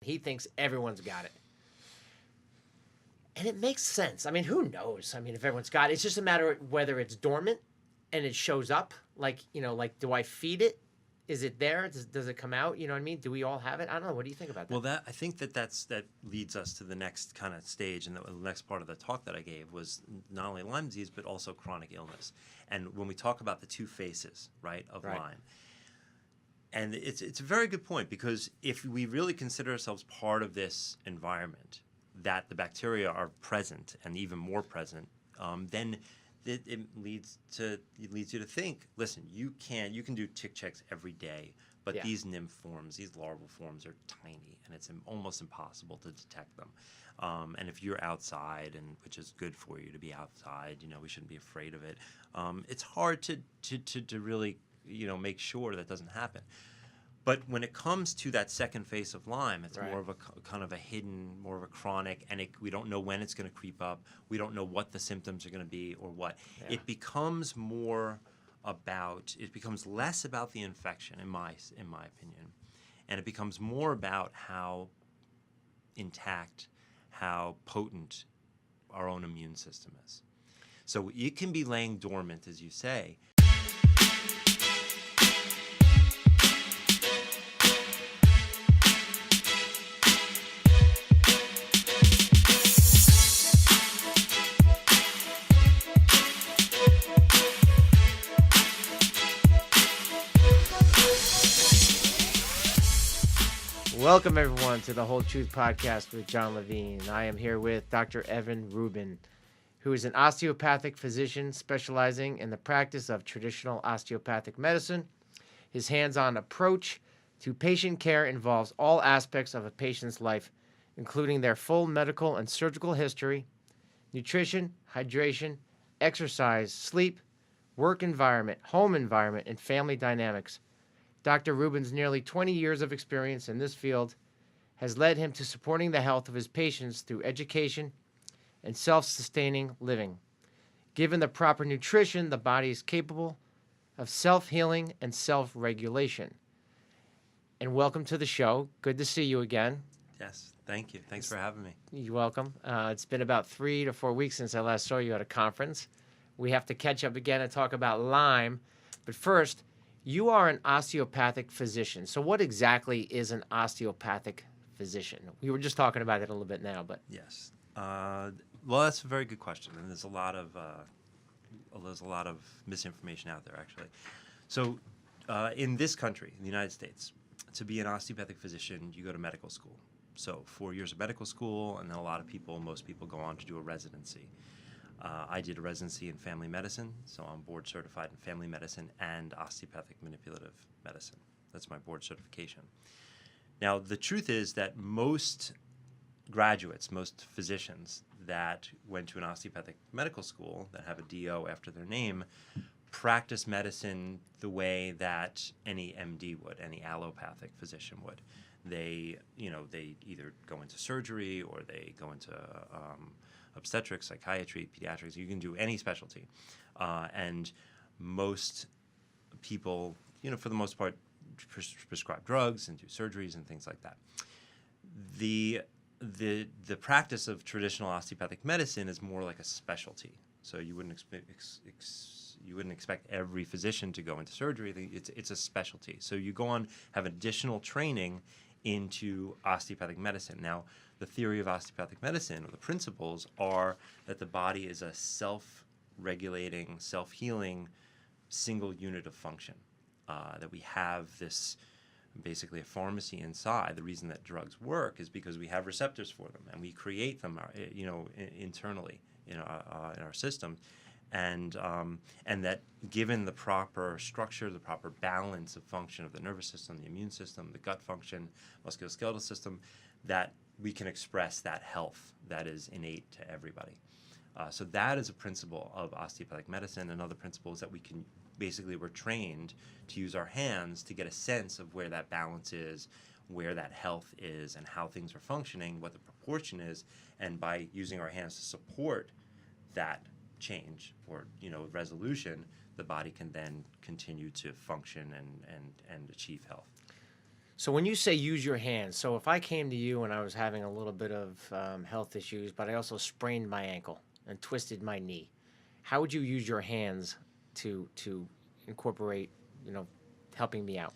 He thinks everyone's got it. And it makes sense. I mean, who knows? I mean, if everyone's got it, it's just a matter of whether it's dormant and it shows up. Like, do I feed it? Is it there? Does it come out? You know what I mean? Do we all have it? I don't know. What do you think about that? Well, I think that leads us to the next kind of stage, and the next part of the talk that I gave was not only Lyme disease but also chronic illness. And when we talk about the two faces, right, of Lyme, and it's a very good point, because if we really consider ourselves part of this environment, that the bacteria are present and even more present, then it leads you to think, listen, you can do tick checks every day, but these nymph forms, these larval forms are tiny, and it's almost impossible to detect them. And if you're outside, and which is good for you to be outside, we shouldn't be afraid of it. It's hard to really make sure that doesn't happen. But when it comes to that second phase of Lyme, it's more of a kind of a hidden, more of a chronic, and we don't know when it's going to creep up. We don't know what the symptoms are going to be or what. Yeah. It becomes less about the infection, in my opinion, and it becomes more about how intact, how potent our own immune system is. So it can be laying dormant, as you say. Welcome, everyone, to the Hol-Truth Podcast with Jon Levine. I am here with Dr. Evan Rubin, who is an osteopathic physician specializing in the practice of traditional osteopathic medicine. His hands-on approach to patient care involves all aspects of a patient's life, including their full medical and surgical history, nutrition, hydration, exercise, sleep, work environment, home environment, and family dynamics. Dr. Rubin's nearly 20 years of experience in this field has led him to supporting the health of his patients through education and self-sustaining living. Given the proper nutrition, the body is capable of self-healing and self-regulation. And welcome to the show. Good to see you again. Yes, thank you. Thanks for having me. You're welcome. It's been about 3 to 4 weeks since I last saw you at a conference. We have to catch up again and talk about Lyme. But first, you are an osteopathic physician. So what exactly is an osteopathic physician? We were just talking about it a little bit now, but yes. Well, that's a very good question, and there's a lot of misinformation out there, actually. So, in this country, in the United States, to be an osteopathic physician, you go to medical school. So 4 years of medical school, and then most people go on to do a residency. I did a residency in family medicine, so I'm board certified in family medicine and osteopathic manipulative medicine. That's my board certification. Now, the truth is that most graduates, most physicians that went to an osteopathic medical school that have a DO after their name practice medicine the way that any MD would, any allopathic physician would. They either go into surgery or they go into obstetrics, psychiatry, pediatrics. You can do any specialty. And most people, for the most part, prescribe drugs and do surgeries and things like that. The practice of traditional osteopathic medicine is more like a specialty. So you wouldn't expect every physician to go into surgery. It's a specialty. So you go on, have additional training into osteopathic medicine. Now, the theory of osteopathic medicine, or the principles, are that the body is a self-regulating, self-healing single unit of function. That we have this, basically a pharmacy inside. The reason that drugs work is because we have receptors for them, and we create them, internally in our system. And that given the proper structure, the proper balance of function of the nervous system, the immune system, the gut function, musculoskeletal system, that we can express that health that is innate to everybody. So that is a principle of osteopathic medicine. Another principle is that we're trained to use our hands to get a sense of where that balance is, where that health is, and how things are functioning, what the proportion is, and by using our hands to support that change or resolution, the body can then continue to function and achieve health. So when you say use your hands, so if I came to you and I was having a little bit of health issues, but I also sprained my ankle and twisted my knee, how would you use your hands to incorporate, helping me out?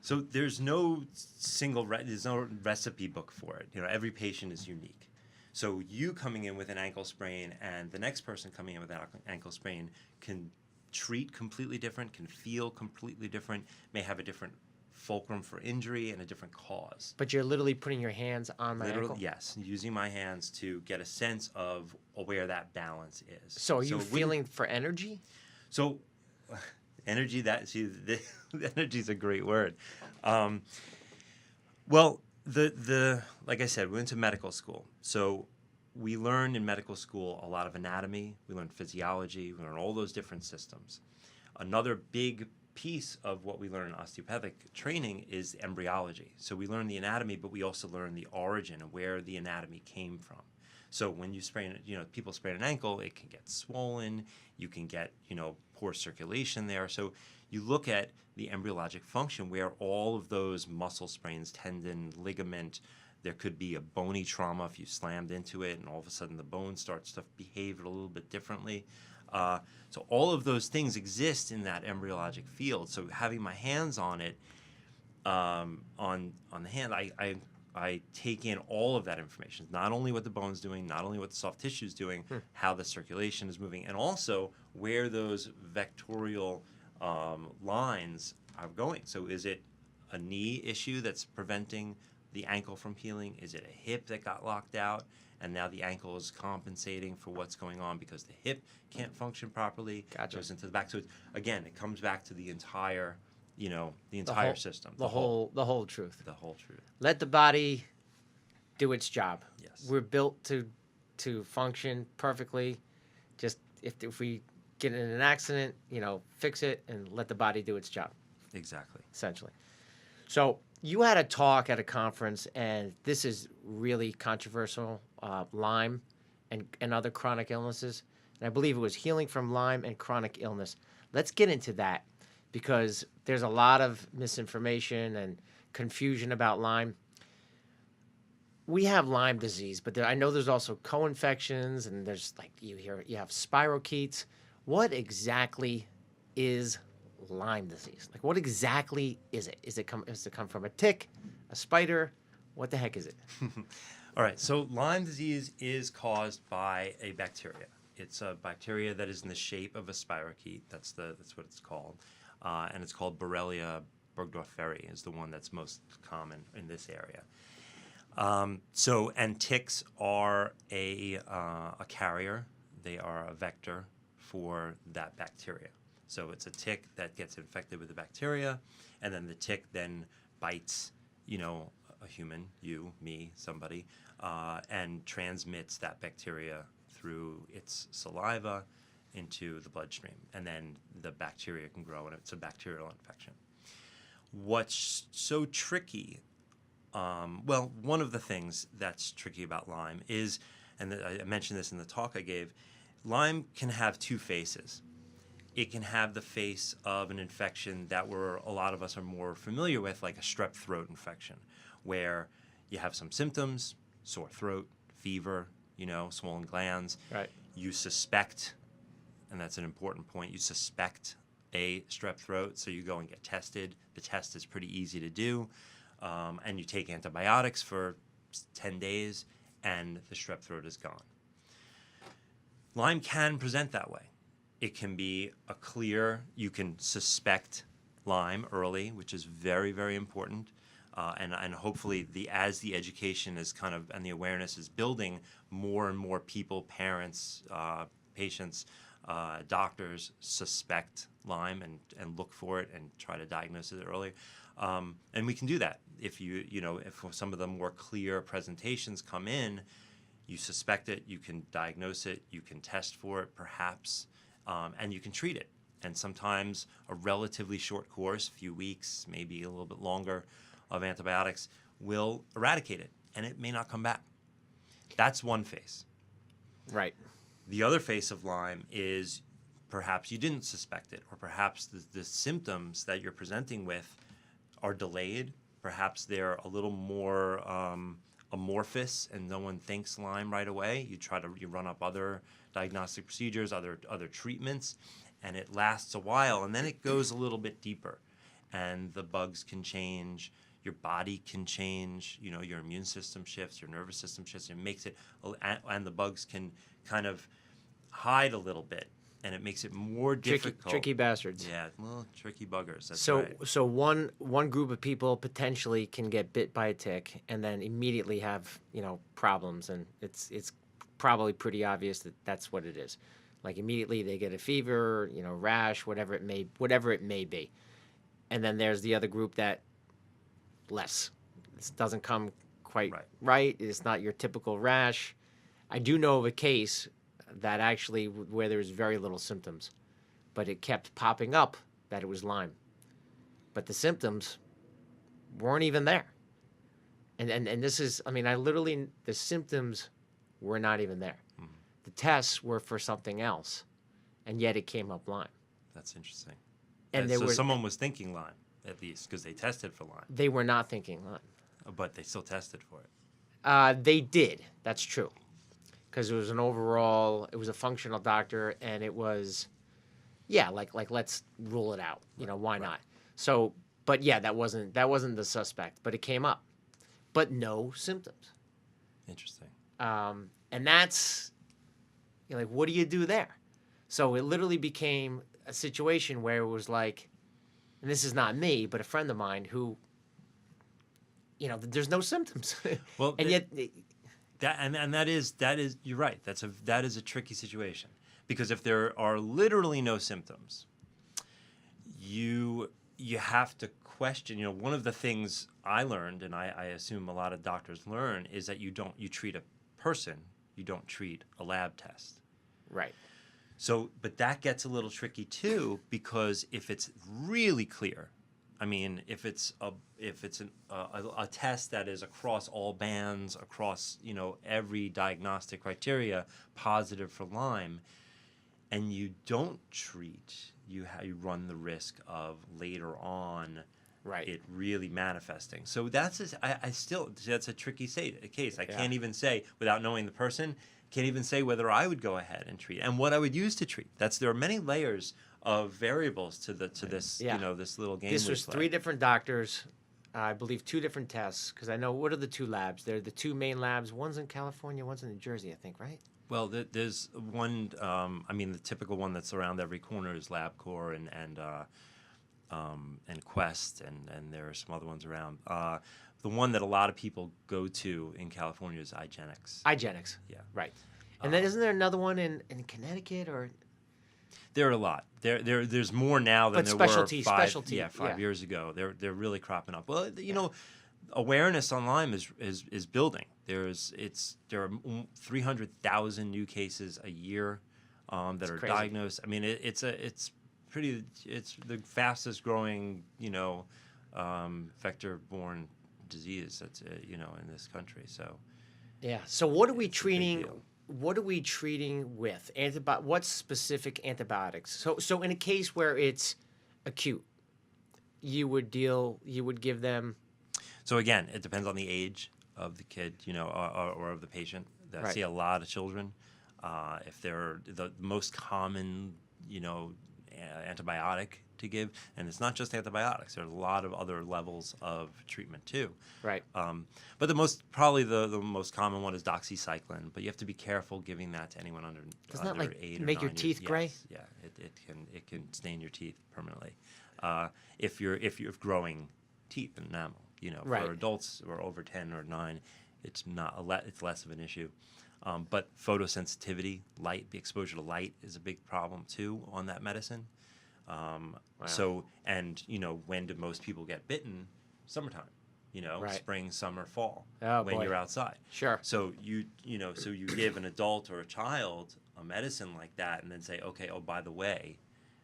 So there's no there's no recipe book for it. Every patient is unique. So you coming in with an ankle sprain and the next person coming in with an ankle sprain can treat completely different, can feel completely different, may have a different fulcrum for injury and a different cause. But you're literally putting your hands on my ankle? Yes, using my hands to get a sense of where that balance is. So are you feeling for energy? So energy, energy is a great word. Well, like I said, we went to medical school. So we learned in medical school a lot of anatomy, we learned physiology, we learned all those different systems. Another big piece of what we learn in osteopathic training is embryology. So we learn the anatomy, but we also learn the origin and where the anatomy came from. So when you sprain, people sprain an ankle, it can get swollen. You can get, poor circulation there. So you look at the embryologic function where all of those muscle sprains, tendon, ligament, there could be a bony trauma if you slammed into it and all of a sudden the bone starts to behave a little bit differently. So all of those things exist in that embryologic field. So having my hands on it, on the hand, I take in all of that information, not only what the bone's doing, not only what the soft tissue's doing, how the circulation is moving, and also where those vectorial lines are going. So is it a knee issue that's preventing the ankle from healing? Is it a hip that got locked out and now the ankle is compensating for what's going on because the hip can't function properly? Gotcha. Goes into the back. So it comes back to the entire system. The whole truth. The whole truth. Let the body do its job. Yes. We're built to function perfectly. Just if we get in an accident, fix it and let the body do its job. Exactly. Essentially. So you had a talk at a conference, and this is really controversial, Lyme and other chronic illnesses. And I believe it was healing from Lyme and chronic illness. Let's get into that because there's a lot of misinformation and confusion about Lyme. We have Lyme disease, but I know there's also co-infections, and there's you have spirochetes. What exactly is Lyme disease? What exactly is it? Does it come from a tick, a spider? What the heck is it? All right. So Lyme disease is caused by a bacteria. It's a bacteria that is in the shape of a spirochete. That's what it's called, and it's called Borrelia burgdorferi is the one that's most common in this area. And ticks are a carrier. They are a vector for that bacteria. So it's a tick that gets infected with the bacteria, and then the tick then bites, a human, you, me, somebody, and transmits that bacteria through its saliva into the bloodstream. And then the bacteria can grow, and it's a bacterial infection. What's so tricky, one of the things that's tricky about Lyme is, and I mentioned this in the talk I gave, Lyme can have two faces. It can have the face of an infection that a lot of us are more familiar with, like a strep throat infection, where you have some symptoms, sore throat, fever, swollen glands. Right. You suspect, and that's an important point, you suspect a strep throat, so you go and get tested. The test is pretty easy to do, and you take antibiotics for 10 days, and the strep throat is gone. Lyme can present that way. It can be you can suspect Lyme early, which is very, very important. And hopefully as the education is and the awareness is building, more and more people, parents, patients, doctors suspect Lyme and look for it and try to diagnose it early. And we can do that. If if some of the more clear presentations come in, you suspect it, you can diagnose it, you can test for it perhaps, and you can treat it. And sometimes a relatively short course, a few weeks, maybe a little bit longer, of antibiotics will eradicate it, and it may not come back. That's one face. Right. The other face of Lyme is perhaps you didn't suspect it, or perhaps the symptoms that you're presenting with are delayed. perhaps they're a little more amorphous and no one thinks Lyme right away. You run up other diagnostic procedures, other treatments, and it lasts a while, and then it goes a little bit deeper, and the bugs can change. Your body can change, your immune system shifts, your nervous system shifts, and makes it, and the bugs can kind of hide a little bit, and it makes it more difficult. Tricky bastards. Yeah, well, tricky buggers. That's So right. so one group of people potentially can get bit by a tick and then immediately have problems, and it's probably pretty obvious that that's what it is. Like immediately they get a fever, rash, whatever it may be, and then there's the other group that less. This doesn't come quite right. It's not your typical rash. I do know of a case that actually where there was very little symptoms, but it kept popping up that it was Lyme. But the symptoms weren't even there. And this is, the symptoms were not even there. Mm-hmm. The tests were for something else, and yet it came up Lyme. That's interesting. And someone was thinking Lyme, at least, because they tested for Lyme. They were not thinking Lyme. But they still tested for it. They did. That's true. Because it was it was a functional doctor, and it was, like let's rule it out. Why not? So, but yeah, that wasn't the suspect, but it came up, but no symptoms. Interesting. And that's, what do you do there? So it literally became a situation where it was like, and this is not me, but a friend of mine who, there's no symptoms. Well, and yet. That is you're right. That is a tricky situation, because if there are literally no symptoms, you have to question. One of the things I learned, and I assume a lot of doctors learn, is that you treat a person, you don't treat a lab test. Right. So, but that gets a little tricky too, because if it's really clear, if it's a test that is across all bands, across every diagnostic criteria positive for Lyme, and you don't treat, you run the risk of later on, it really manifesting. So that's a tricky case. I can't even say, without knowing the person, can't even say whether I would go ahead and treat and what I would use to treat. There are many layers of variables to this this little game. This was 3 different doctors, I believe 2 different tests, because I know, what are the 2 labs? They're the 2 main labs. One's in California, one's in New Jersey, I think, right? Well, there's one. The typical one that's around every corner is LabCorp and Quest, and there are some other ones around. The one that a lot of people go to in California is IGeneX. IGeneX. Yeah. Right. And then isn't there another one in Connecticut or? There are a lot. There's more now than there were 5 years ago. They're really cropping up. Well, awareness on Lyme is building. There are 300,000 new cases a year that are crazy. diagnosed. It's the fastest growing vector-borne disease that's in this country. So yeah. So what are we treating? What are we treating with what specific antibiotics? So in a case where it's acute, you would give them. So again, it depends on the age of the kid, or of the patient. I see a lot of children. If they're the most common, antibiotic to give, and it's not just antibiotics. There's a lot of other levels of treatment too. Right. But the most common one is doxycycline. But you have to be careful giving that to anyone under Doesn't that 8 or 9 make your teeth years. gray? Yes. Yeah, it can stain your teeth permanently. If you're growing teeth and enamel, for adults who are over 10 or 9, it's less of an issue. But photosensitivity, the exposure to light is a big problem too on that medicine. Wow. So, and when do most people get bitten? Summertime, spring, summer, fall, when you're outside. Sure. So you give an adult or a child a medicine like that, and then say, okay, oh, by the way,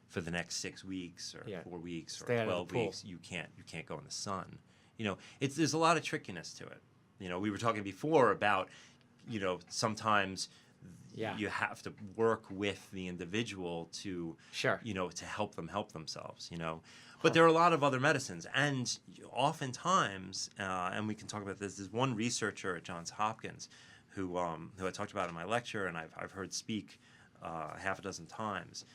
for the next 6 weeks or 4 weeks or 12 weeks, you can't go in the sun. There's a lot of trickiness to it. We were talking before about, sometimes Yeah. you have to work with the individual to, Sure. to help them help themselves, But there are a lot of other medicines, and oftentimes, and we can talk about this. There's one researcher at Johns Hopkins who I talked about in my lecture, and I've heard speak half a dozen times.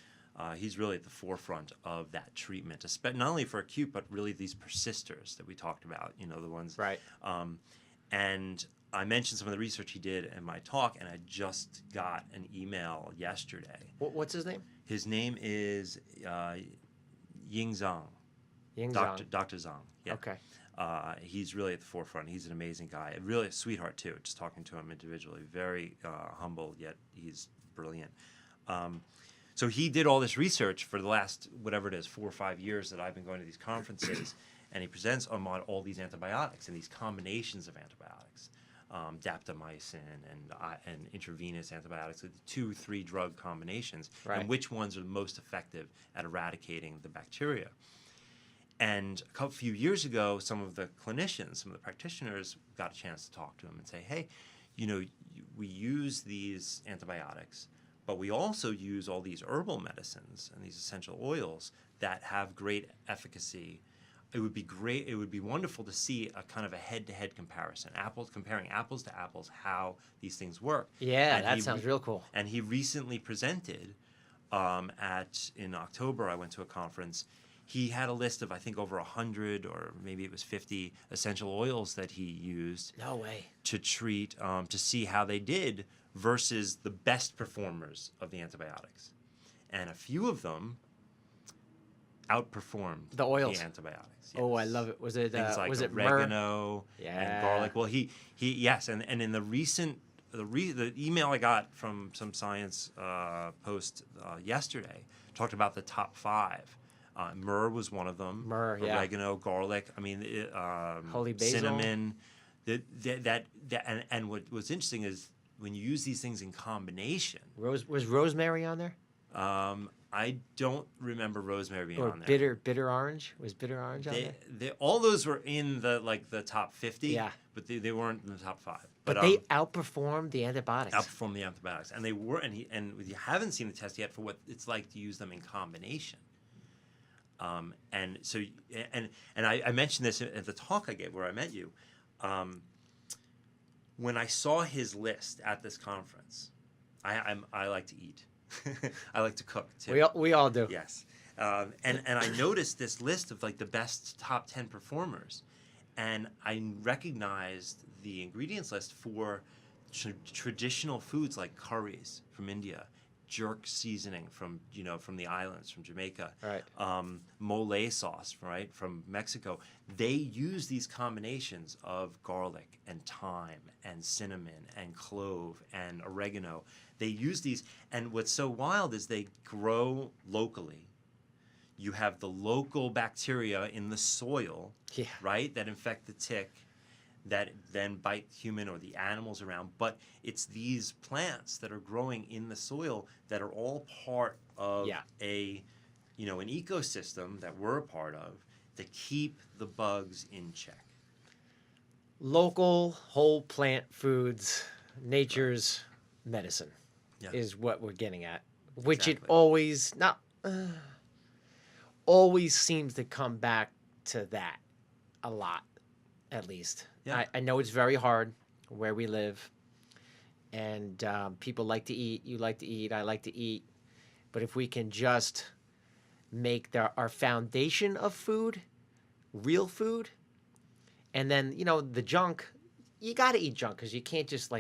He's really at the forefront of that treatment, not only for acute, but really these persisters that we talked about. The ones. Right. And I mentioned some of the research he did in my talk, and I just got an email yesterday. What's his name? His name is Ying Zhang. Dr. Zhang. Yeah. Okay. He's really at the forefront. He's an amazing guy. Really a sweetheart, too, just talking to him individually. Very humble, yet he's brilliant. So he did all this research for the last, whatever it is, 4 or 5 years that I've been going to these conferences, and he presents on all these antibiotics and these combinations of antibiotics, daptomycin and intravenous antibiotics, with 2-3 drug combinations, right. and which ones are the most effective at eradicating the bacteria. And a few years ago, some of the clinicians, some of the practitioners got a chance to talk to him and say, hey, we use these antibiotics, but we also use all these herbal medicines and these essential oils that have great efficacy. It would be wonderful to see a kind of a head-to-head comparison, comparing apples to apples, how these things work. Yeah, that sounds real cool. And he recently presented in October, I went to a conference. He had a list of, I think, over 100 or maybe it was 50 essential oils that he used. No way. To treat, to see how they did versus the best performers of the antibiotics. And a few of them outperformed the oils. The antibiotics. Yes. Oh, I love it. Was it things like was it oregano yeah. and garlic? Well, yes, and in the recent the email I got from some science post yesterday talked about the top 5. Myrrh was one of them. Myrrh, yeah. Oregano, garlic. I mean, holy basil, cinnamon. And what was interesting is when you use these things in combination. Was rosemary on there? I don't remember rosemary being on there. Bitter orange? Was bitter orange on there? All those were in the top 50. Yeah. But they weren't in the top 5. But they outperformed the antibiotics. Outperformed the antibiotics, and they were. And you haven't seen the test yet for what it's like to use them in combination. And so, I mentioned this at the talk I gave where I met you. When I saw his list at this conference, I like to eat. I like to cook too. We all do. Yes. And I noticed this list of like the best top 10 performers, and I recognized the ingredients list for traditional foods like curries from India, jerk seasoning from the islands, from Jamaica, right. Mole sauce, right, from Mexico. They use these combinations of garlic and thyme and cinnamon and clove and oregano. They use these, and what's so wild is they grow locally. You have the local bacteria in the soil, yeah. right, that infect the tick, that then bite human or the animals around. But it's these plants that are growing in the soil that are all part of an ecosystem that we're a part of that keep the bugs in check. Local whole plant foods, nature's medicine is what we're getting at, which Exactly. it always seems to come back to that a lot, at least. Yeah. I know it's very hard where we live, and people like to eat, you like to eat, I like to eat, but if we can just make our foundation of food real food, and then, the junk, you got to eat junk because you can't just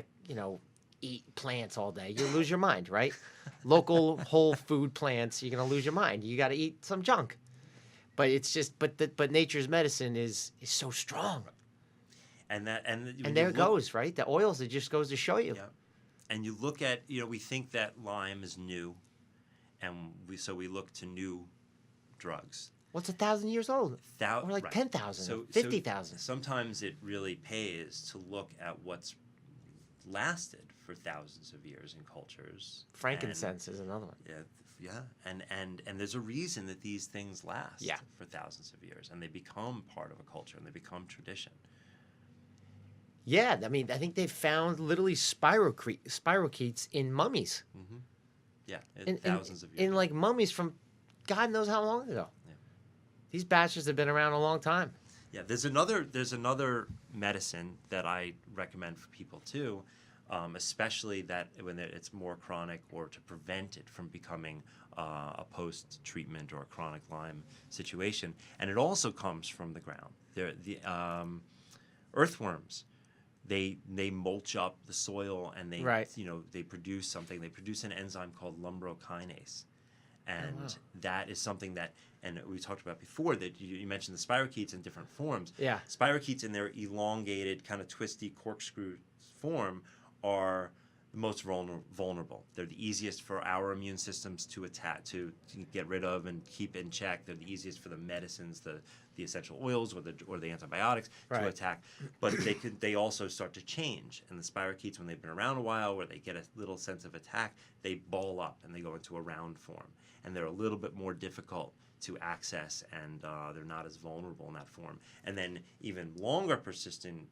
eat plants all day. You lose your mind, right? Local whole food plants, you're going to lose your mind. You got to eat some junk. But it's just, but nature's medicine is so strong. And there it goes, right? The oils, it just goes to show you. Yeah. And you look at, we think that Lyme is new, and we look to new drugs. What's 1,000 years old? Or like right. 10,000, 50,000. Sometimes it really pays to look at what's lasted for thousands of years in cultures. Frankincense is another one. Yeah, and there's a reason that these things last for thousands of years, and they become part of a culture, and they become tradition. Yeah, I mean, I think they found literally spirochetes in mummies, Hmm. Yeah, in, thousands of years in ago. like mummies from God knows how long ago. Yeah. These bastards have been around a long time. Yeah, there's another medicine that I recommend for people too, especially that when it's more chronic or to prevent it from becoming a post-treatment or a chronic Lyme situation, and it also comes from the ground. The earthworms, they mulch up the soil and they Right. they produce something. They produce an enzyme called lumbrokinase, and wow. that is something that, and we talked about before, that you mentioned the spirochetes in different forms. Yeah. Spirochetes in their elongated, kind of twisty corkscrew form are the most vulnerable. They're the easiest for our immune systems to attack, to get rid of and keep in check. They're the easiest for the medicines, the essential oils or the antibiotics Right. to attack. But they also start to change. And the spirochetes, when they've been around a while, where they get a little sense of attack, they ball up and they go into a round form. And they're a little bit more difficult to access, and they're not as vulnerable in that form. And then even longer persistent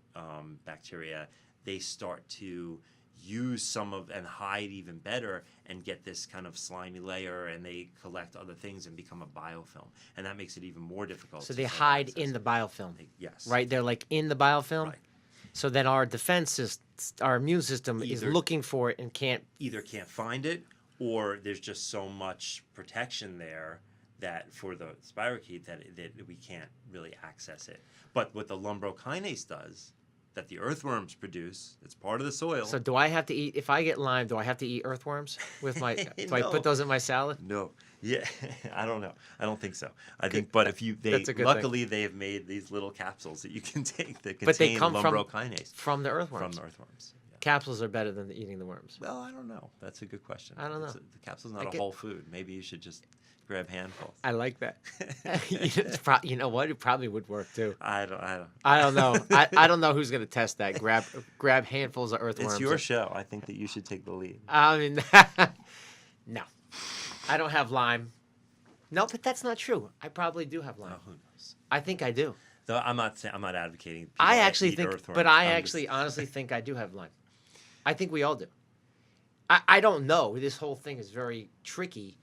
bacteria, they start to use some of and hide even better and get this kind of slimy layer, and they collect other things and become a biofilm, and that makes it even more difficult. So to they start hide accessing. in the biofilm, Yes. right? They're like in the biofilm. Right. So then our our immune system is Either- looking for it and can't. Either can't find it, or there's just so much protection there that for the spirochete that we can't really access it. But what the lumbrokinase does, that the earthworms produce, it's part of the soil. So do I have to eat, if I get Lyme, do I have to eat earthworms with my, do I No. put those in my salad? No. Yeah, I don't know. I don't think so. I think, but if you, That's a good luckily they have made these little capsules that you can take that But they contain come from lumbrokinase From the earthworms. from the earthworms. Yeah. Capsules are better than eating the worms. Well, I don't know. That's a good question. I don't know. The capsule's not I a get- whole food. Maybe you should just grab handfuls. I like that. You know what? It probably would work too. I don't. I don't know. I don't know who's going to test that. Grab handfuls of earthworms. It's your show. I think that you should take the lead. I mean, no. I don't have Lyme. No, but that's not true. I probably do have Lyme. Oh, who knows? I think I do. Though I'm not advocating. people I that actually eat think, earthworms. but I I'm actually just- honestly think I do have Lyme. I think we all do. I don't know. This whole thing is very tricky.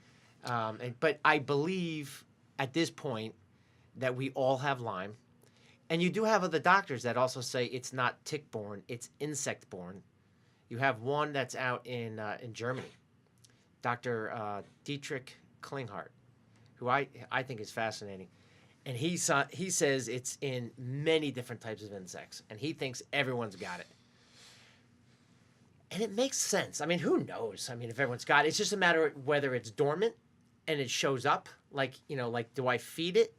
But I believe at this point that we all have Lyme. And you do have other doctors that also say it's not tick-borne, it's insect-borne. You have one that's out in Germany, Dr. Dietrich Klinghardt, who I think is fascinating. And he says it's in many different types of insects, and he thinks everyone's got it. And it makes sense. I mean, who knows? I mean, if everyone's got it, it's just a matter of whether it's dormant and it shows up. Like, do I feed it?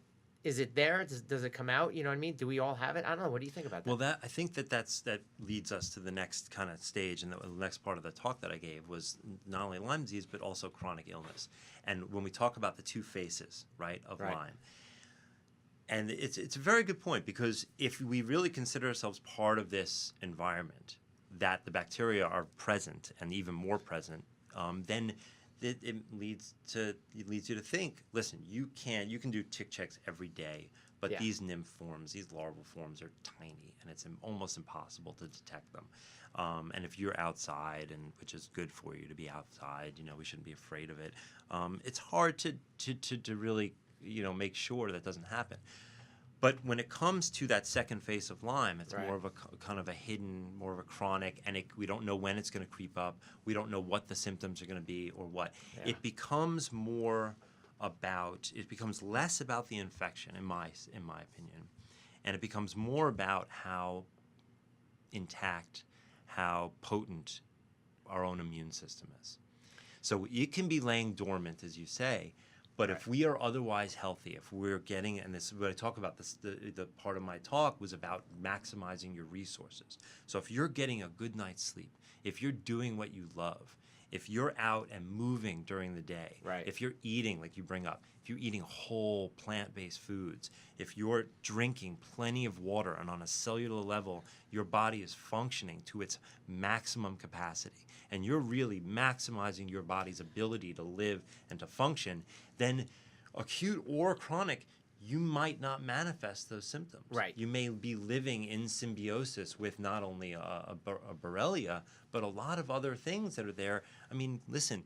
Is it there? Does it come out? You know what I mean? Do we all have it? I don't know. What do you think about that? Well, I think that leads us to the next kind of stage, and the next part of the talk that I gave was not only Lyme disease but also chronic illness. And when we talk about the two faces, right, of Right. Lyme, and it's a very good point, because if we really consider ourselves part of this environment, that the bacteria are present and even more present, then it leads you to think, listen, you can do tick checks every day, but Yeah. these nymph forms, these larval forms are tiny, and it's almost impossible to detect them. And if you're outside, and which is good for you to be outside, we shouldn't be afraid of it. It's hard to really make sure that doesn't happen. But when it comes to that second phase of Lyme, it's Right. more of a kind of a hidden, more of a chronic, and we don't know when it's going to creep up. We don't know what the symptoms are going to be or what. Yeah. It becomes less about the infection, in my opinion, and it becomes more about how intact, how potent our own immune system is. So it can be laying dormant, as you say. But if we are otherwise healthy, if we're getting, and this is what I talk about, the part of my talk was about maximizing your resources. So if you're getting a good night's sleep, if you're doing what you love, if you're out and moving during the day, Right. if you're eating, like you bring up, if you're eating whole plant-based foods, if you're drinking plenty of water, and on a cellular level, your body is functioning to its maximum capacity, and you're really maximizing your body's ability to live and to function, then acute or chronic, you might not manifest those symptoms. Right. You may be living in symbiosis with not only a Borrelia, but a lot of other things that are there. I mean, listen,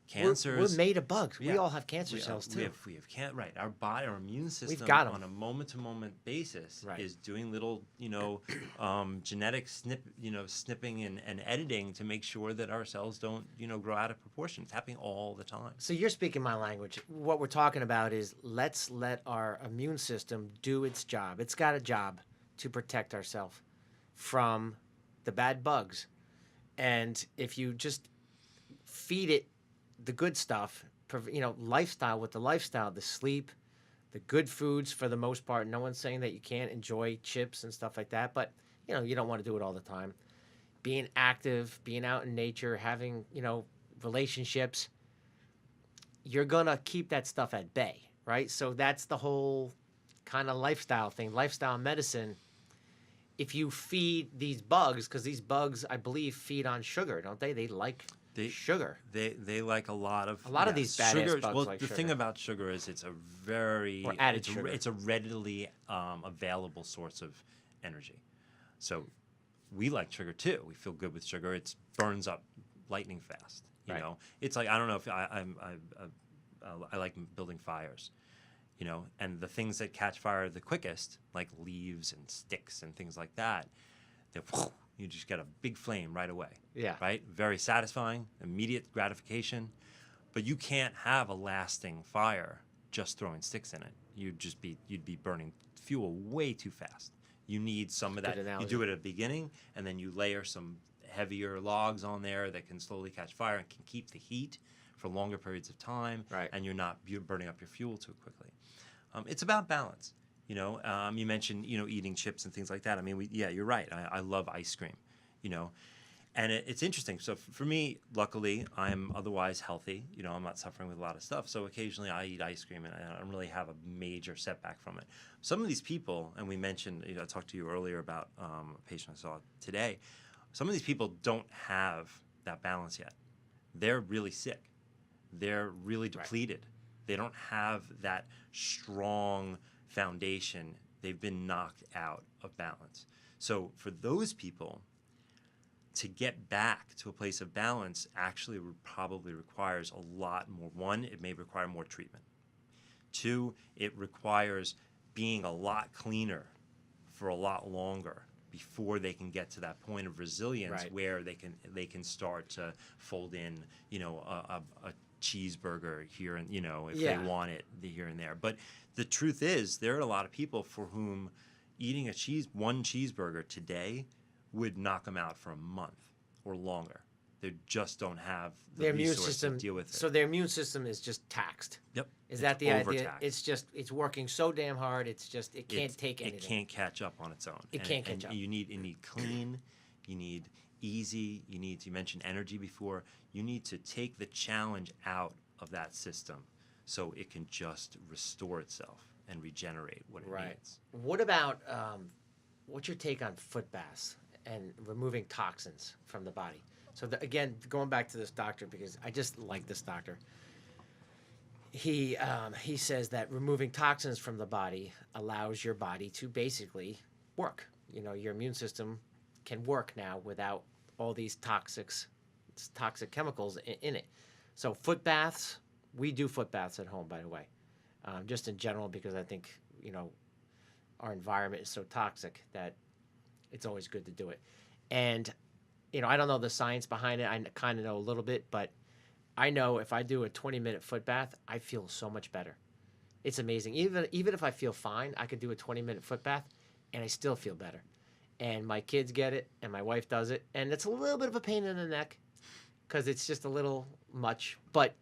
cancers. We're made of bugs. We Yeah. all have cancer cells too. We have right. Our body, our immune system, got 'em. on a moment-to-moment basis Right. is doing little, genetic snipping and editing to make sure that our cells don't, grow out of proportion. It's happening all the time. So you're speaking my language. What we're talking about is let's let our immune system do its job. It's got a job to protect ourselves from the bad bugs. And if you just feed it the good stuff, lifestyle with the lifestyle, the sleep, the good foods for the most part. No one's saying that you can't enjoy chips and stuff like that, but you don't want to do it all the time. Being active, being out in nature, having, relationships, you're going to keep that stuff at bay, right? So that's the whole kind of lifestyle thing, lifestyle medicine. If you feed these bugs, because these bugs, I believe, feed on sugar, don't they? They like sugar. They like a lot of these badass sugar. bugs Well, like the sugar. thing about sugar is it's a very Or added sugar. It's a readily available source of energy. So we like sugar too. We feel good with sugar. It burns up lightning fast. You Right. know, it's like I don't know if I like building fires. And the things that catch fire the quickest, like leaves and sticks and things like that, you just get a big flame right away. Yeah. Right? Very satisfying, immediate gratification. But you can't have a lasting fire just throwing sticks in it. You'd be burning fuel way too fast. You need some of that. Good analogy. You do it at the beginning, and then you layer some heavier logs on there that can slowly catch fire and can keep the heat for longer periods of time. Right. And you're burning up your fuel too quickly. It's about balance. You mentioned, eating chips and things like that. I mean, you're right. I love ice cream, and it's interesting. So for me, luckily, I'm otherwise healthy. I'm not suffering with a lot of stuff. So occasionally I eat ice cream and I don't really have a major setback from it. Some of these people, and we mentioned, I talked to you earlier about a patient I saw today. Some of these people don't have that balance yet. They're really sick. They're really depleted. Right. They don't have that strong foundation. They've been knocked out of balance. So for those people, to get back to a place of balance actually probably requires a lot more. One, it may require more treatment. Two, it requires being a lot cleaner for a lot longer before they can get to that point of resilience where they can start to fold in, a cheeseburger here and if they want it here and there. But the truth is, there are a lot of people for whom eating one cheeseburger today would knock them out for a month or longer. They just don't have the resources to deal with it. So their immune system is just taxed. Yep. Is that the idea? Overtaxed. It's working so damn hard. It can't take anything. It can't catch up on its own. It can't catch up. You need clean. You need easy. You mentioned energy before. You need to take the challenge out of that system so it can just restore itself and regenerate what it needs. What about what's your take on foot baths and removing toxins from the body? So again, going back to this doctor, because I just like this doctor. He says that removing toxins from the body allows your body to basically work. Your immune system can work now without all these toxic chemicals in it. So foot baths, we do foot baths at home, by the way, just in general, because I think, our environment is so toxic that it's always good to do it. And, I don't know the science behind it. I kind of know a little bit, but I know if I do a 20-minute foot bath, I feel so much better. It's amazing. Even if I feel fine, I could do a 20-minute foot bath, and I still feel better. And my kids get it, and my wife does it, and it's a little bit of a pain in the neck because it's just a little much, but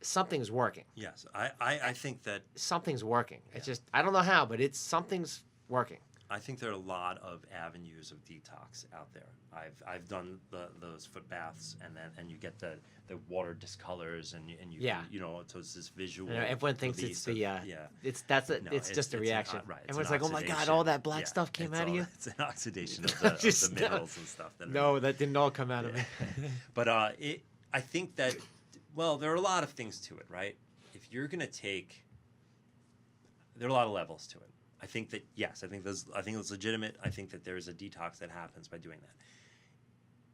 something's working. Yes, I think that something's working. It's just I don't know how, but something's working. I think there are a lot of avenues of detox out there. I've done those foot baths, and you get the water discolors, and so it's this visual. Everyone thinks it's it's just a reaction. Right. Everyone's like, oh my God, all that black stuff came out of you. It's an oxidation of the minerals and stuff. That didn't all come out of me. But I think that there are a lot of things to it, right? If you're gonna take there are a lot of levels to it. I think that, yes, I think it's legitimate. I think that there's a detox that happens by doing that.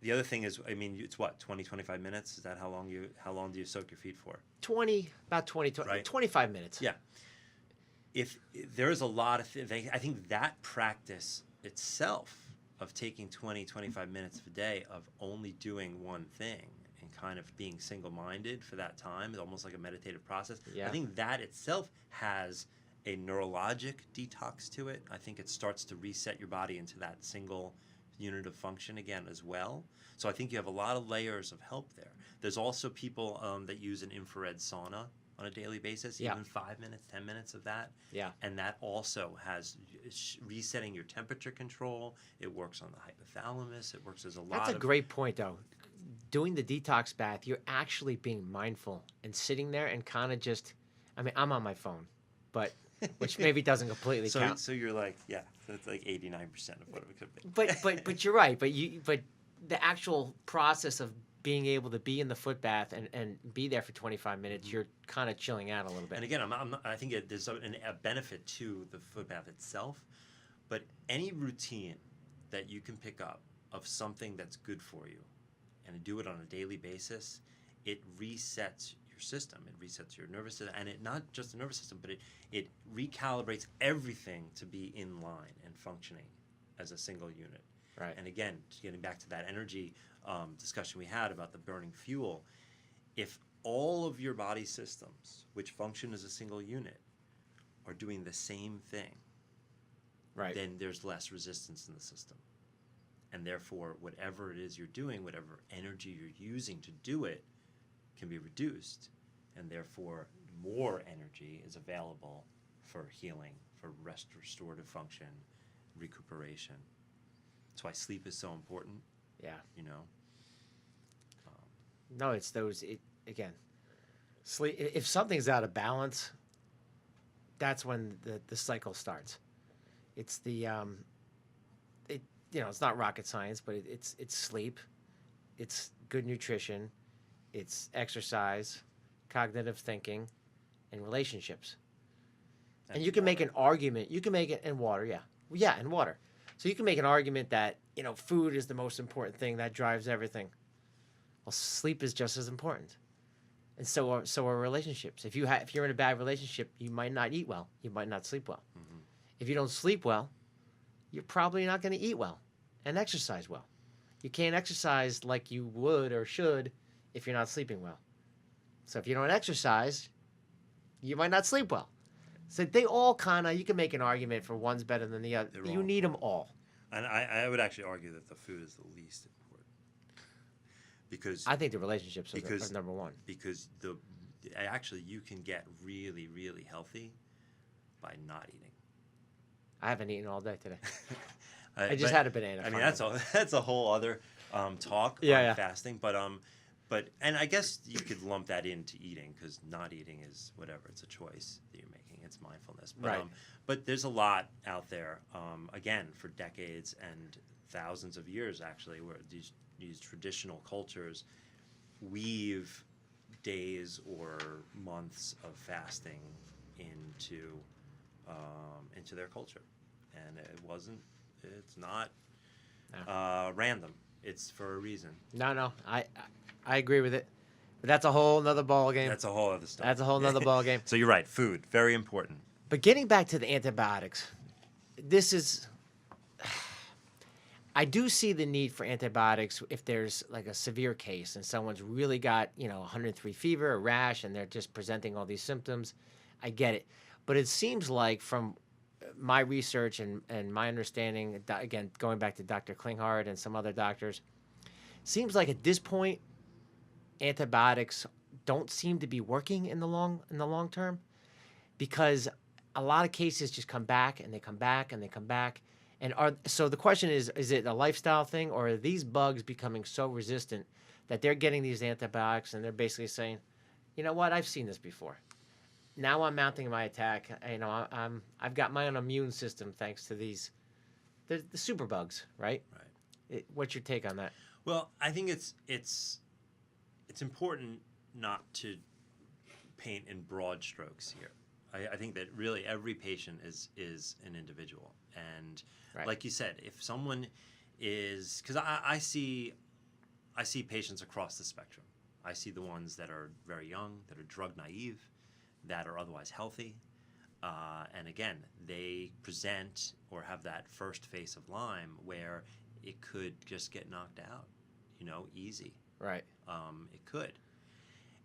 The other thing is, I mean, it's what, 20, 25 minutes? Is that how long do you soak your feet for? About 20, Right. 25 minutes. Yeah. If there is a lot of I think that practice itself of taking 20, 25 minutes a day of only doing one thing and kind of being single-minded for that time is almost like a meditative process. Yeah. I think that itself has a neurologic detox to it. I think it starts to reset your body into that single unit of function again as well. So I think you have a lot of layers of help there. There's also people that use an infrared sauna on a daily basis, even 5 minutes, 10 minutes of that. Yeah. And that also has resetting your temperature control. It works on the hypothalamus. It works as a lot That's a great point, though. Doing the detox bath, you're actually being mindful and sitting there and kind of just, I mean, I'm on my phone, but which maybe doesn't completely count. So you're like, yeah, that's like 89% of what it could be. But you're right. But the actual process of being able to be in the foot bath and be there for 25 minutes, you're kind of chilling out a little bit. And again, I think there's a benefit to the foot bath itself, but any routine that you can pick up of something that's good for you and do it on a daily basis, it resets your system. It resets your nervous system, and it not just the nervous system, but it recalibrates everything to be in line and functioning as a single unit. Right. And again, getting back to that energy discussion we had about the burning fuel, if all of your body systems, which function as a single unit, are doing the same thing, Right. then there's less resistance in the system. And therefore, whatever it is you're doing, whatever energy you're using to do it, can be reduced. And therefore, more energy is available for healing, for restorative function, recuperation. That's why sleep is so important. Yeah. You know. No, it's those. Again, sleep. If something's out of balance, that's when the cycle starts. It's the it's not rocket science, but it's sleep, it's good nutrition, it's exercise, cognitive thinking, and relationships. And you can make an argument. You can make it in water, and water. So you can make an argument that food is the most important thing that drives everything. Well, sleep is just as important, and so are relationships. If you're in a bad relationship, you might not eat well. You might not sleep well. Mm-hmm. If you don't sleep well, you're probably not going to eat well and exercise well. You can't exercise like you would or should if you're not sleeping well. So if you don't exercise, you might not sleep well. So they all you can make an argument for one's better than the other. You need them all. And I would actually argue that the food is the least important. Because I think the relationships are number one. Because actually you can get really, really healthy by not eating. I haven't eaten all day today. I just had a banana. I mean, that's a whole other talk on fasting. But and I guess you could lump that into eating, because not eating is whatever. It's a choice that you're making. It's mindfulness. But, right. But there's a lot out there, again, for decades and thousands of years, actually, where these traditional cultures weave days or months of fasting into their culture. And it's not random. It's for a reason. No, I agree with it. But that's a whole nother ball game. That's a whole other stuff. That's a whole nother ball game. So you're right. Food, very important. But getting back to the antibiotics, I do see the need for antibiotics if there's like a severe case and someone's really got 103 fever, a rash, and they're just presenting all these symptoms. I get it. But it seems like from my research and my understanding, again, going back to Dr. Klinghardt and some other doctors, seems like at this point, antibiotics don't seem to be working in the long term, because a lot of cases just come back and they come back and they come back. And so the question is it a lifestyle thing, or are these bugs becoming so resistant that they're getting these antibiotics and they're basically saying, you know what, I've seen this before. Now I'm mounting my attack. I've got my own immune system thanks to the super bugs, right? Right. What's your take on that? Well, I think it's important not to paint in broad strokes here. I think that really every patient is an individual, and like you said, if someone is, because I see patients across the spectrum. I see the ones that are very young, that are drug naive, that are otherwise healthy, and again, they present or have that first phase of Lyme where it could just get knocked out, easy. Right. It could.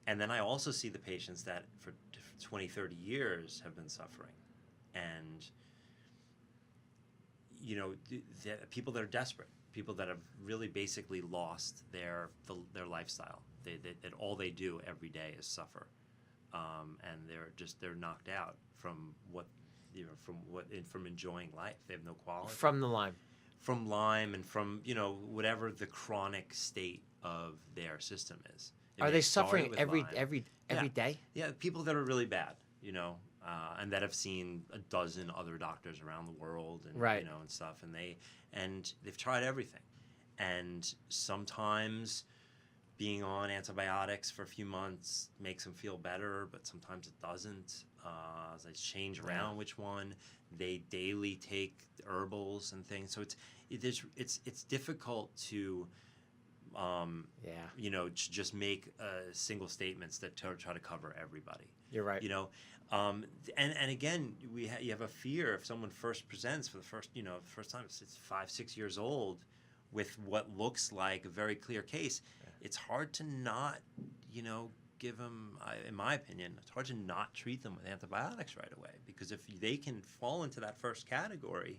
And then I also see the patients that for 20, 30 years have been suffering. And, the people that are desperate, people that have really basically lost their lifestyle. That all they do every day is suffer. And they're knocked out from from enjoying life. They have no quality. From the Lyme. From Lyme and from, whatever the chronic state of their system is. Are they suffering every day? Yeah, people that are really bad, and that have seen a dozen other doctors around the world and and stuff, and they've tried everything. And sometimes being on antibiotics for a few months makes them feel better, but sometimes it doesn't. They change around which one. They daily take herbals and things, so it's difficult to just make single statements that try to cover everybody. You're right. And again, you have a fear if someone first presents for the first time, it's 5-6 years old with what looks like a very clear case. It's hard to not, give them, in my opinion, it's hard to not treat them with antibiotics right away, because if they can fall into that first category,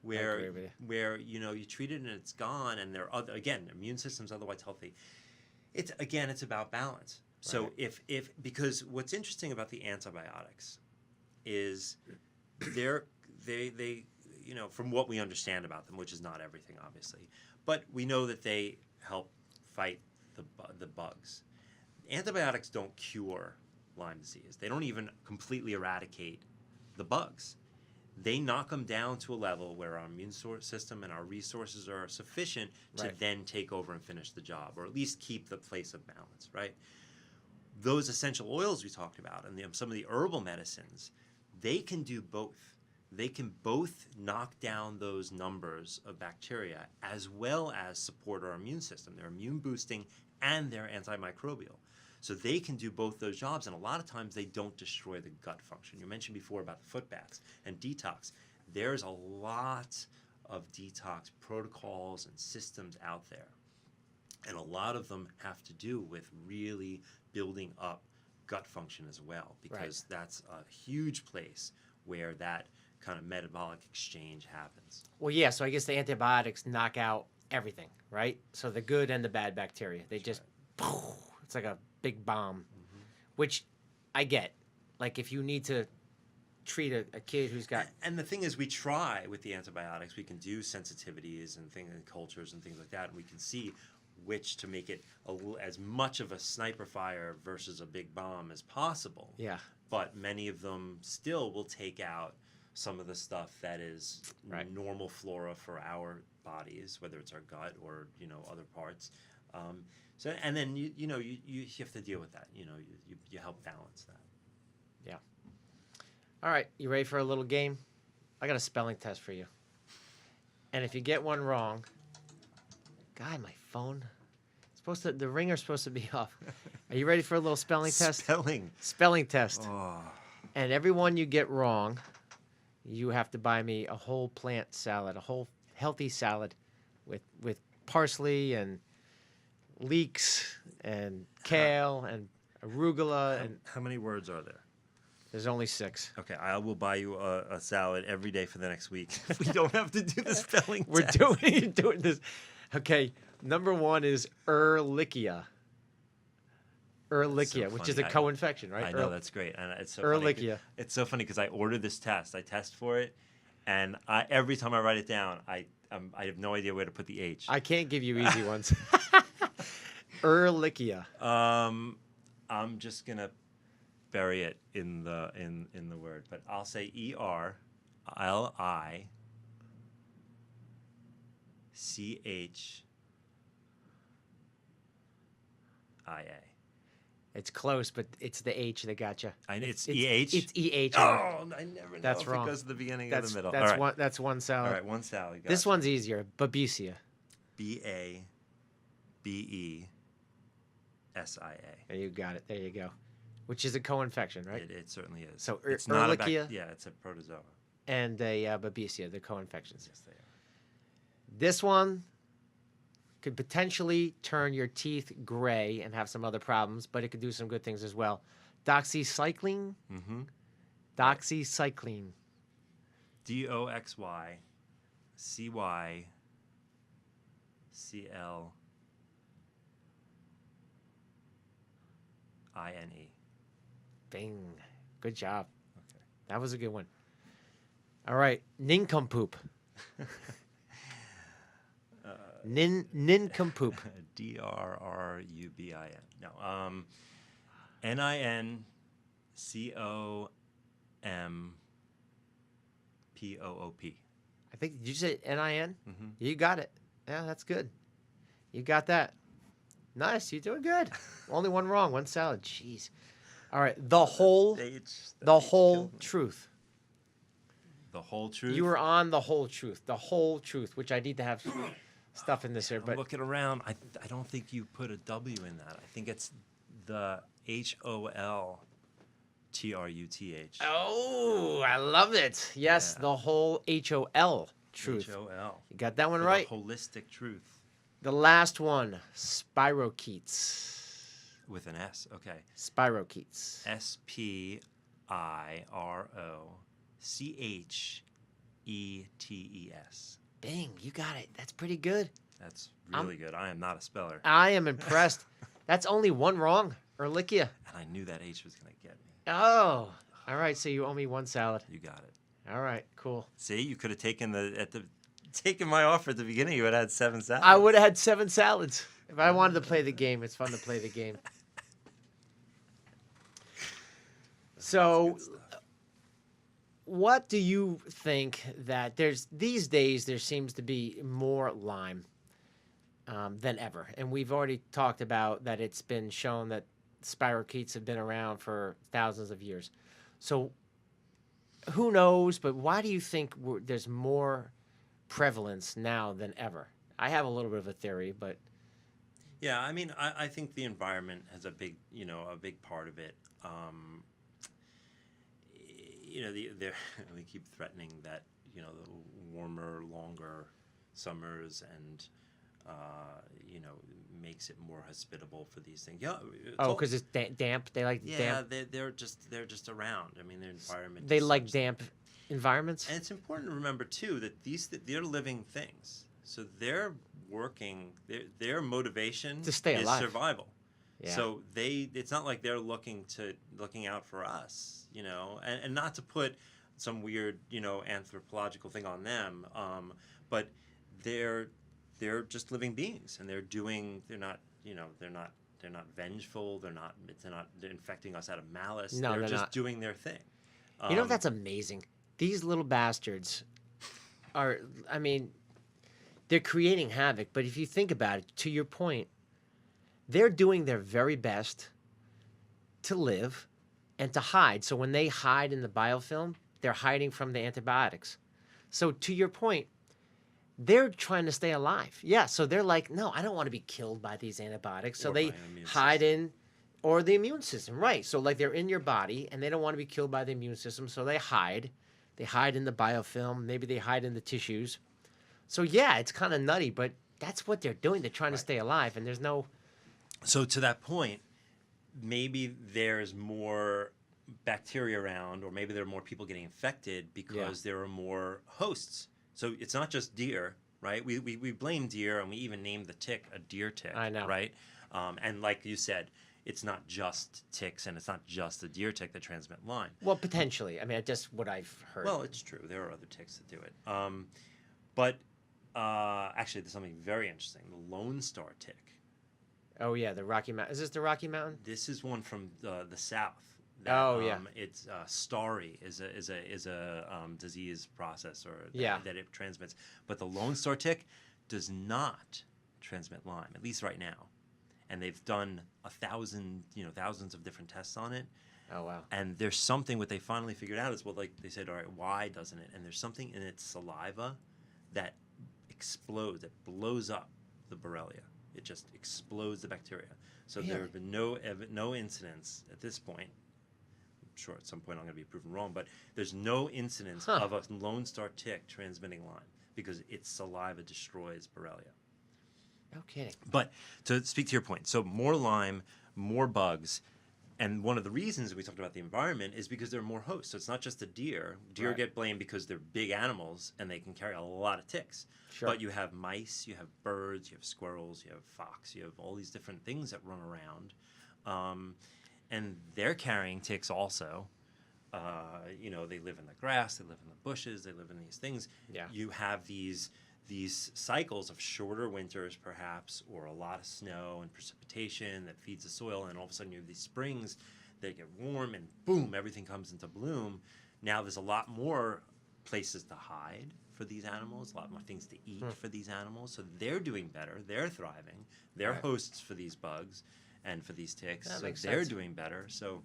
where you treat it and it's gone, and they're again, immune system's otherwise healthy. It's about balance. So because what's interesting about the antibiotics is they from what we understand about them, which is not everything obviously, but we know that they help fight the bugs. Antibiotics don't cure Lyme disease. They don't even completely eradicate the bugs. They knock them down to a level where our immune system and our resources are sufficient to then take over and finish the job, or at least keep the place of balance, right? Those essential oils we talked about and some of the herbal medicines, they can do both. They can both knock down those numbers of bacteria as well as support our immune system. They're immune boosting and they're antimicrobial. So they can do both those jobs, and a lot of times they don't destroy the gut function. You mentioned before about the foot baths and detox. There's a lot of detox protocols and systems out there, and a lot of them have to do with really building up gut function as well, because that's a huge place where that kind of metabolic exchange happens. Well, yeah, so I guess the antibiotics knock out everything, right? So the good and the bad bacteria. They it's like a big bomb, which I get. Like if you need to treat a kid who's got... And the thing is, we try with the antibiotics. We can do sensitivities and cultures and things like that, and we can see which to make it as much of a sniper fire versus a big bomb as possible. Yeah. But many of them still will take out some of the stuff that is normal flora for our bodies, whether it's our gut or other parts. So and then you have to deal with that. You help balance that. Yeah. All right, you ready for a little game? I got a spelling test for you. And if you get one wrong, God, my phone. The ringer's supposed to be off. Are you ready for a little spelling test? Spelling test. Oh. And every one you get wrong, you have to buy me a whole plant salad, a whole healthy salad with parsley and leeks and kale and arugula. And how many words are there? There's only 6. Okay, I will buy you a salad every day for the next week. We don't have to do the spelling We're test. doing this. Okay, number 1 is Ehrlichia. Ehrlichia, which is a co-infection, right? I know, that's great. And it's so Ehrlichia. funny. It's so funny because I ordered this test. I test for it, and every time I write it down, I have no idea where to put the H. I can't give you easy ones. Ehrlichia. I'm just gonna bury it in the word, but I'll say Ehrlichia. It's close, but it's the H that got you. It's EH? It's EH. Oh, I never know That's if wrong. it goes to the beginning or the middle. That's All right. That's one salad. All right, one salad. Gotcha. This one's easier. Babesia. BABESIA. And you got it. There you go. Which is a co-infection, right? It certainly is. So it's not a Ehrlichia yeah, it's a protozoa. and a Babesia, the co-infections. Yes, they are. This one could potentially turn your teeth gray and have some other problems, but it could do some good things as well. Doxycycline. Mm-hmm. Doxycycline. DOXYCYCLINE. Bing. Good job. Okay. That was a good one. All right. Nincompoop. Nincompoop. DRRUBIN. No. NINCOMPOOP. I think, did you say NIN? Mm-hmm. You got it. Yeah, that's good. You got that. Nice. You're doing good. Only one wrong. One salad. Jeez. All right. The whole truth. The whole truth. You were on the whole truth. The whole truth, which I need to have stuff in this here. I'm But looking around. I don't think you put a W in that. I think it's the HOLTRUTH. oh, I love it. Yes, Yeah. the whole HOL truth. HOL. You got that one For right. The holistic truth. The last one, spirochetes. With an S. Okay. Spirochetes. SPIROCHETES. Bing, you got it. That's pretty good. That's really good. I am not a speller. I am impressed. That's only one wrong. Ehrlichia. And I knew that H was going to get me. Oh, all right. So you owe me one salad. You got it. All right, cool. See, you could have taken my offer at the beginning. You would have had 7 salads. I would have had 7 salads. If I wanted to play the game, it's fun to play the game. So, what do you think that these days there seems to be more Lyme than ever? And we've already talked about that it's been shown that spirochetes have been around for thousands of years. So, who knows? But why do you think there's more prevalence now than ever? I have a little bit of a theory, but Yeah, I mean, I think the environment has a big part of it. They keep threatening that, the warmer, longer summers and, makes it more hospitable for these things. Yeah. because it's damp. They like damp. Yeah, they're just around. I mean, their environment. They is like such- damp environments. And it's important to remember too that they're living things. So they're working. Their motivation To stay is alive. survival. Yeah. So it's not like they're looking out for us, and not to put some weird, anthropological thing on them, but they're just living beings, and they're not vengeful. They're not infecting us out of malice. No, they're they're just not. doing their thing. That's amazing. These little bastards are, I mean, they're creating havoc. But if you think about it, to your point, they're doing their very best to live and to hide. So when they hide in the biofilm, they're hiding from the antibiotics. So to your point, they're trying to stay alive. Yeah, so they're like, no, I don't want to be killed by these antibiotics. So Or they by an immune hide in, or the immune system, right. So like they're in your body and they don't want to be killed by the immune system. So they hide. They hide in the biofilm. Maybe they hide in the tissues. So yeah, it's kind of nutty, but that's what they're doing. They're trying to stay alive, and there's no... So to that point, maybe there's more bacteria around, or maybe there are more people getting infected because there are more hosts. So it's not just deer, right? We blame deer, and we even named the tick a deer tick. I know. Right? And like you said, it's not just ticks, and it's not just the deer tick that transmit Lyme. Well, potentially. I mean, just what I've heard. Well, it's true. There are other ticks that do it. But actually, there's something very interesting. The Lone Star tick. Oh, yeah, the Rocky Mountain. Is this the Rocky Mountain? This is one from the south. It's starry is a disease process that it transmits. But the Lone Star tick does not transmit Lyme, at least right now. and they've done thousands of different tests on it. Oh, wow. And there's something, what they finally figured out is, well, like they said, all right, why doesn't it? And there's something in its saliva that explodes, that blows up the Borrelia. It just explodes the bacteria. So Really? there have been no incidents at this point. I'm sure at some point I'm going to be proven wrong, but there's no incidence of a Lone Star tick transmitting Lyme because its saliva destroys Borrelia. No kidding. But to speak to your point, so more Lyme, more bugs. And one of the reasons we talked about the environment is because there are more hosts. So it's not just the deer. Deer Right. get blamed because they're big animals and they can carry a lot of ticks. Sure. But you have mice, you have birds, you have squirrels, you have fox, you have all these different things that run around. And they're carrying ticks also. They live in the grass, they live in the bushes, they live in these things. Yeah. You have these cycles of shorter winters perhaps, or a lot of snow and precipitation that feeds the soil, and all of a sudden you have these springs that get warm and boom, everything comes into bloom. Now there's a lot more places to hide for these animals, a lot more things to eat for these animals, so they're doing better, they're thriving, they're Right. hosts for these bugs and for these ticks, That so makes they're sense. doing better. So,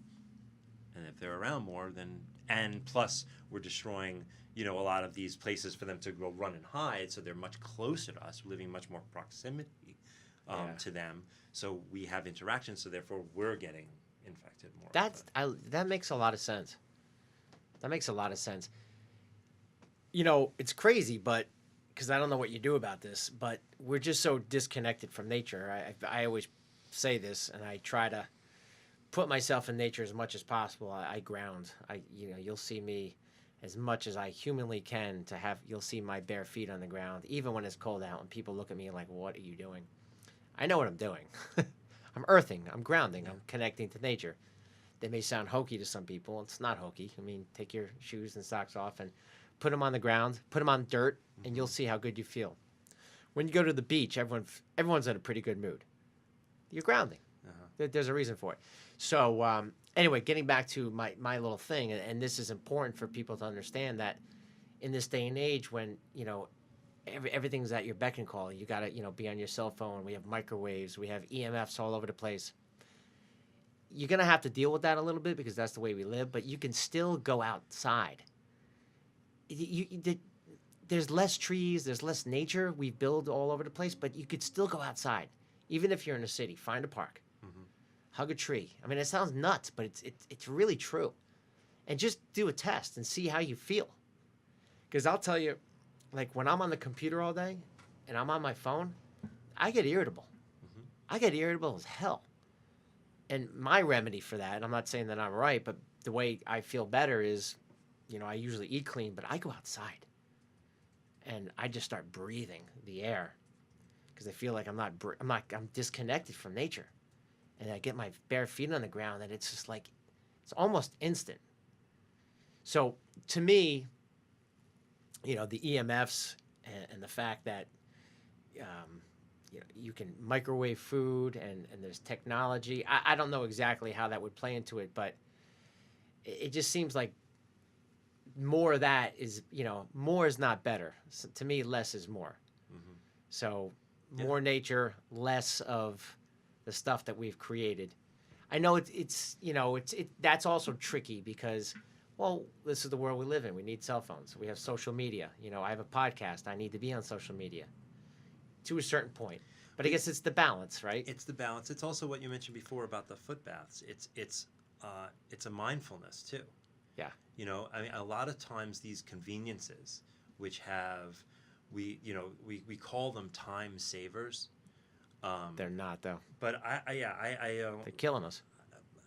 and if they're around more, then, and plus we're destroying a lot of these places for them to go run and hide, so they're much closer to us. We're living much more proximity to them, so we have interaction, so therefore we're getting infected more. That makes a lot of sense. That makes a lot of sense. It's crazy, but because I don't know what you do about this, but we're just so disconnected from nature. I always say this, and I try to put myself in nature as much as possible. I ground. You'll see me as much as I humanly can you'll see my bare feet on the ground, even when it's cold out and people look at me like, what are you doing? I know what I'm doing. I'm earthing, I'm grounding, I'm connecting to nature. They may sound hokey to some people. It's not hokey. I mean, take your shoes and socks off and put them on the ground, put them on dirt, and you'll see how good you feel. When you go to the beach, everyone's in a pretty good mood. You're grounding. There's a reason for it. So anyway, getting back to my little thing, and this is important for people to understand that in this day and age when, everything's at your beck and call, you got to, be on your cell phone. We have microwaves. We have EMFs all over the place. You're going to have to deal with that a little bit because that's the way we live, but you can still go outside. There's less trees, there's less nature. We build all over the place, but you could still go outside. Even if you're in a city, find a park. Hug a tree. I mean, it sounds nuts, but it's really true. And just do a test and see how you feel. Because I'll tell you, like when I'm on the computer all day and I'm on my phone, I get irritable. I get irritable as hell. And my remedy for that, and I'm not saying that I'm right, but the way I feel better is, I usually eat clean, but I go outside. And I just start breathing the air because I feel like I'm disconnected from nature. And I get my bare feet on the ground, and it's just like, it's almost instant. So to me, the EMFs and the fact that, you can microwave food and there's technology. I don't know exactly how that would play into it, but it just seems like more of that is, more is not better. So to me, less is more. So more nature, less of the stuff that we've created. I know it's that's also tricky because, well, this is the world we live in. We need cell phones. We have social media. I have a podcast. I need to be on social media to a certain point. But I guess it's the balance, right? It's the balance. It's also what you mentioned before about the foot baths. It's a mindfulness too. Yeah. I mean, a lot of times these conveniences, which we call them time savers. They're not though. But They're killing us.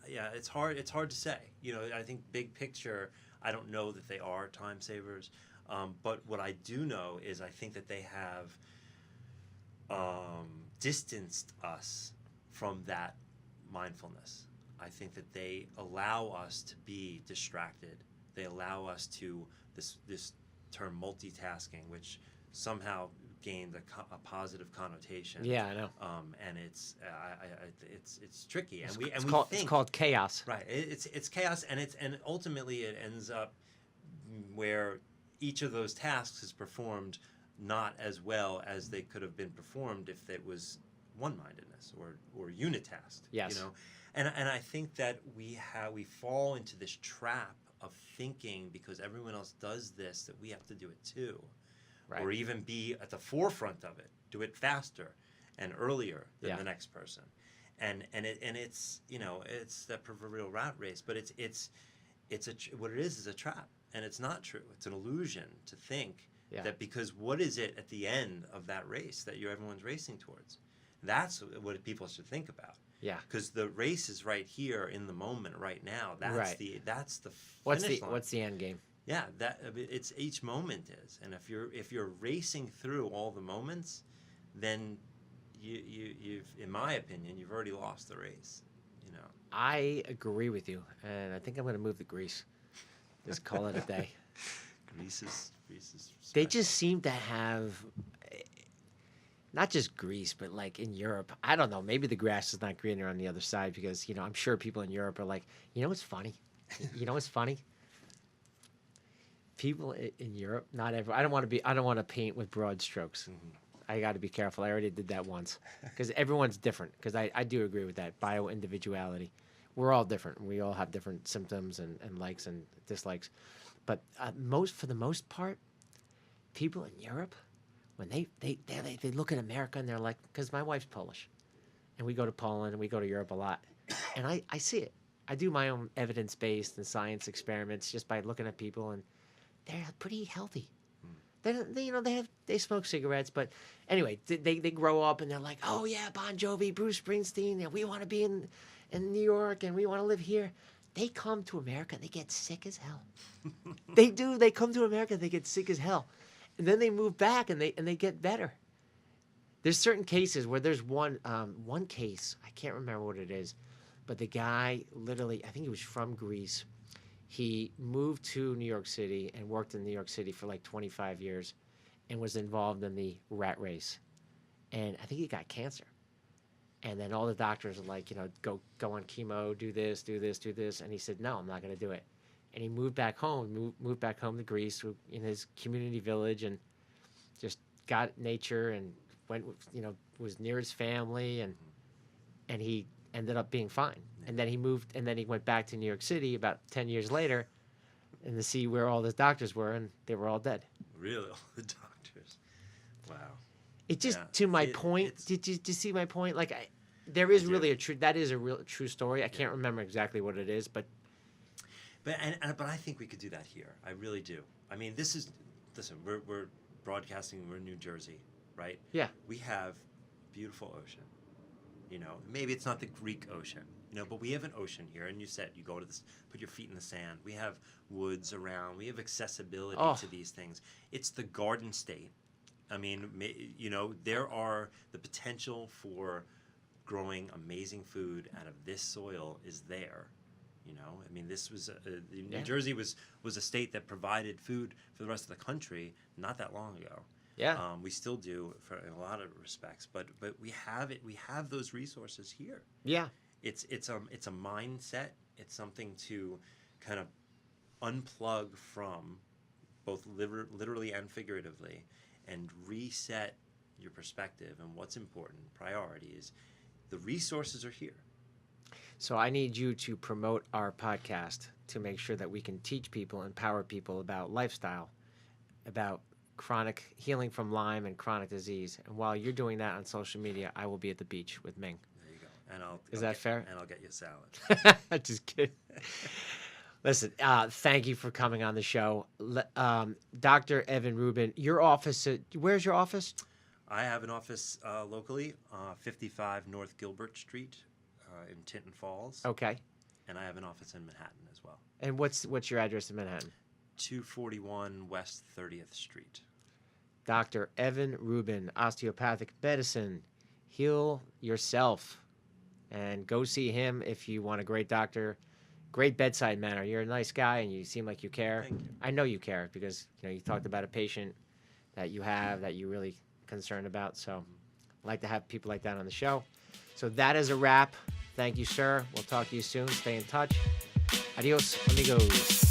Yeah, it's hard to say. I think big picture, I don't know that they are time savers. But what I do know is I think that they have distanced us from that mindfulness. I think that they allow us to be distracted. They allow us to this term multitasking, which somehow gained a positive connotation. Yeah, I know. And it's tricky, and It's called chaos. Right. It's chaos, and ultimately it ends up where each of those tasks is performed not as well as they could have been performed if it was one-mindedness or unitask. Yes. You know, and I think that we fall into this trap of thinking because everyone else does this that we have to do it too, Right. or even be at the forefront of it, do it faster and earlier than the next person, and it's it's that proverbial rat race, but what it is a trap, and it's not true. It's an illusion to think that because what is it at the end of that race that everyone's racing towards? That's what people should think about. Yeah. Because the race is right here in the moment, right now. That's the finish line. What's the end game? Yeah, it's each moment is, and if you're racing through all the moments, then you've, in my opinion, you've already lost the race. You know. I agree with you, and I think I'm going to move to Greece. Just call it a day. Greece is They special. just seem to have, not just Greece, but like in Europe. I don't know. Maybe the grass is not greener on the other side because I'm sure people in Europe are like, what's funny? What's funny? People in Europe, not everyone. I don't want to paint with broad strokes. Mm-hmm. I got to be careful. I already did that once because everyone's different. Because I do agree with that bio-individuality. We're all different. We all have different symptoms and likes and dislikes. But for the most part, people in Europe, when they look at America and they're like, because my wife's Polish, and we go to Poland and we go to Europe a lot, and I see it. I do my own evidence-based and science experiments just by looking at people, and they're pretty healthy. They smoke cigarettes, but anyway, they grow up and they're like, oh yeah, Bon Jovi, Bruce Springsteen, and we want to be in New York and we want to live here. They come to America, they get sick as hell. They do. They come to America, they get sick as hell, and then they move back and they get better. There's certain cases where there's one case, I can't remember what it is, but the guy literally, I think he was from Greece. He moved to New York City and worked in New York City for like 25 years and was involved in the rat race. And I think he got cancer. And then all the doctors are like, go on chemo, do this. And he said, no, I'm not going to do it. And he moved back home to Greece in his community village and just got nature and went, was near his family and he ended up being fine. And then he moved, and then he went back to New York City about 10 years later and to see where all the doctors were, and they were all dead. Really? All the doctors? Wow. It just, to my point, did you see my point? Like, that is a real true story. I can't remember exactly what it is, but I think we could do that here. I really do. I mean, listen, we're broadcasting, we're in New Jersey, right? Yeah. We have beautiful ocean. Maybe it's not the Greek Ocean, but we have an ocean here. And you said you go to this, put your feet in the sand. We have woods around. We have accessibility to these things. It's the Garden State. I mean, there are the potential for growing amazing food out of this soil is there. I mean, this was New Jersey was a state that provided food for the rest of the country not that long ago. Yeah. We still do in a lot of respects, but we have it. We have those resources here. Yeah. It's a mindset. It's something to kind of unplug from, both literally and figuratively, and reset your perspective and what's important. Priorities. The resources are here. So I need you to promote our podcast to make sure that we can teach people, empower people about lifestyle, about chronic healing from Lyme and chronic disease. And while you're doing that on social media, I will be at the beach with Ming. There you go. And Is that fair? And I'll get you a salad. Just kidding. Listen, thank you for coming on the show. Dr. Evan Rubin, your office, where's your office? I have an office locally, 55 North Gilbert Street in Tinton Falls. Okay. And I have an office in Manhattan as well. And what's your address in Manhattan? 241 West 30th Street. Dr. Evan Rubin, osteopathic medicine. Heal yourself. And go see him if you want a great doctor. Great bedside manner. You're a nice guy and you seem like you care. Thank you. I know you care because you talked about a patient that you have that you're really concerned about. So I like to have people like that on the show. So that is a wrap. Thank you, sir. We'll talk to you soon. Stay in touch. Adios, amigos.